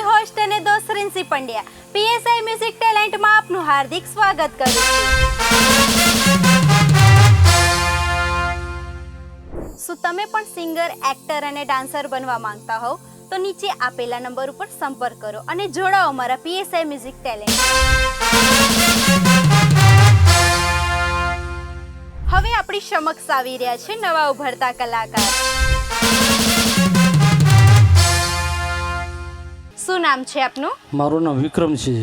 Host અને દોસ્ત રિન્સી Pandya PSI music ટેલેન્ટમાં આપનું હાર્દિક સ્વાગત કરું છું। શું તમે પણ સિંગર, એક્ટર અને ડાન્સર બનવા માંગતા હો તો નીચે આપેલા નંબર ઉપર સંપર્ક કરો અને જોડાઓ અમારા પીએસઆઈ મ્યુઝિક ટેલેન્ટ। હવે આપણી સમક્ષ આવી રહ્યા છે નવા ઉભરતા કલાકાર। શું નામ છે આપનું? મારું નામ વિક્રમ છે।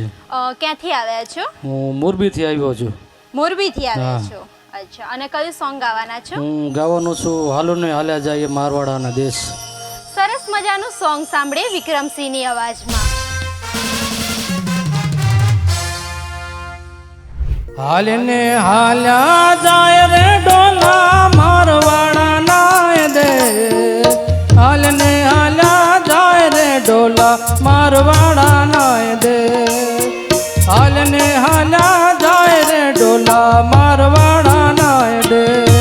ક્યાંથી આવ્યા છો? હું મોરબીથી આવ્યો છું। મોરબીથી આવ્યા છો? અચ્છા, અને કયું સોંગ ગાવાના છો? હું ગાવાનો છું હાલો ને હાલ્યા જાય મારવાડાના દેશ। સરસ મજાનું સોંગ સાંભળીએ વિક્રમસિંહની અવાજમાં। હાલ ને હાલ્યા જાય રે ડોલા મારવાડાના દેશ। હાલ ને હાલ્યા જાય રે ડોલા મારવાડાના દેશ। હાલ ને હાલ્યા જાય રે ડોલા મારવાડાના દેશ।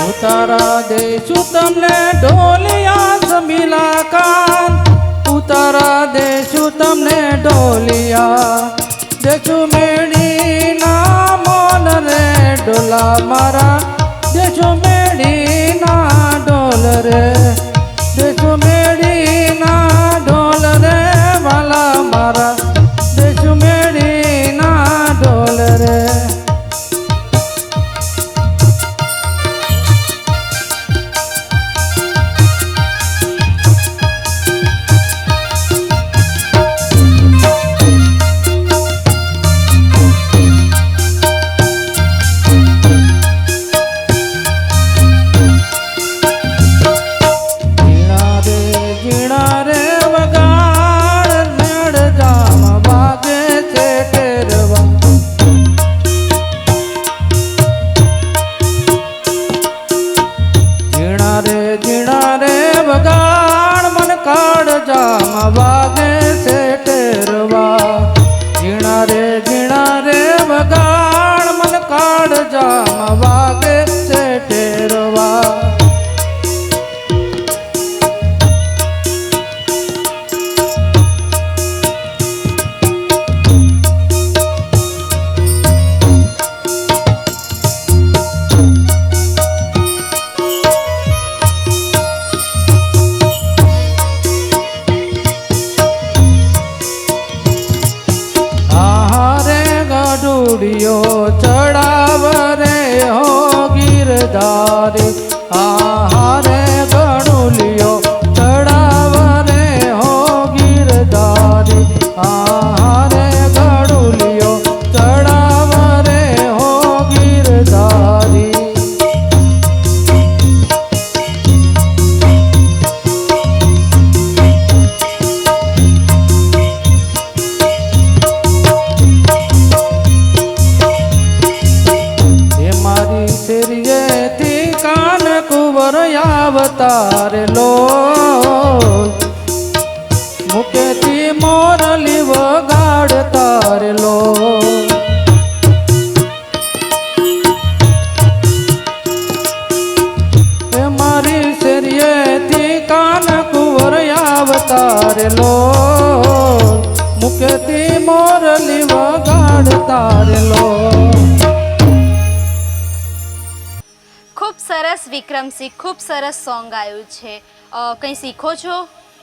ઉતારા દેશું તમને ઢોલિયા સમીલા કાન। ઉતારા દેશું તમને ઢોલિયા દેશું મેળી ના મોન રે ડોલા મારા। દેશું મેળી ના ઢોલ રે દેશું મેળી ના ઢોલ રે વાલા મારા। દેશું મેળી ના ઢોલ રે। વાગે છે ટેરવા ઝીણા રે વગાડ મન કાઢ જામ વાગે છે ટેરવા। ચડાવ રે હો ગીરધારી આહારે ગણુલિયો ચડાવ રે હો ગીરધારી આહારે ગણુલિયો ચડાવ રે હો ગીરધારી। અવતારે લો મુકેથી મોરલી વગાડ તારે લો। એ મારી શેરીએથી કાન કુંવર અવતારે લો મુકેથી મોરલી વગાડ તારે લો। ખૂબ સરસ વિક્રમસિંહ, ખૂબ સરસ સોંગ ગાયું છે। કંઈ શીખો છો?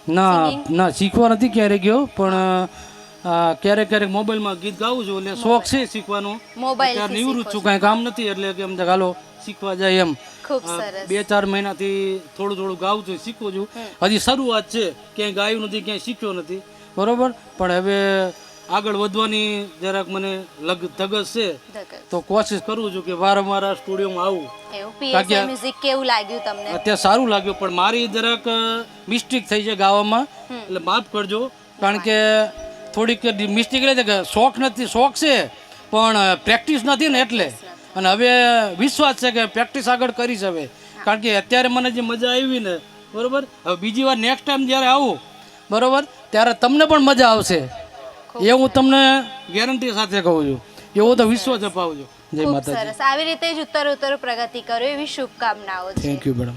ના શીખવા નથી ક્યારેક ગયો, પણ ક્યારેક ક્યારેક મોબાઈલમાં ગીત ગાવું છું એટલે શોખ છે શીખવાનો। મોબાઈલ નિવૃત્ત છું, કાંઈ કામ નથી એટલે કે એમ હાલો શીખવા જાય એમ। ખૂબ સરસ। 2-4 મહિનાથી થોડું ગાવું છું, શીખું છું। હજી શરૂઆત છે, ક્યાંય ગાયું નથી, ક્યાંય શીખ્યો નથી, બરોબર। પણ હવે આગળ વધવાની જરાક મને ધગસ છે, તો કોશિશ કરું છું કે વારંવાર આ સ્ટુડિયોમાં આવું। પીએસઆઈ મ્યુઝિક કેવું લાગ્યું તમને? અત્યારે સારું લાગ્યું, પણ મારી જરાક મિસ્ટેક થઈ છે ગાવામાં, એટલે માફ કરજો। કારણ કે થોડીક મિસ્ટેક એટલે કે શોખ નથી, શોખ છે પણ પ્રેક્ટિસ નથી ને એટલે। અને હવે વિશ્વાસ છે કે પ્રેક્ટિસ આગળ કરીશ હવે, કારણ કે અત્યારે મને જે મજા આવી ને બરોબર. હવે બીજી વાર નેક્સ્ટ ટાઈમ જ્યારે આવું બરોબર ત્યારે તમને પણ મજા આવશે એ હું તમને ગેરંટી સાથે કહું છું, એવો તો વિશ્વાસ અપાવજો. જય ખૂબ માતાજી. સરસ. આવી રીતે જ ઉત્તર પ્રગતિ કરો એવી શુભકામનાઓ છે. Thank you madam.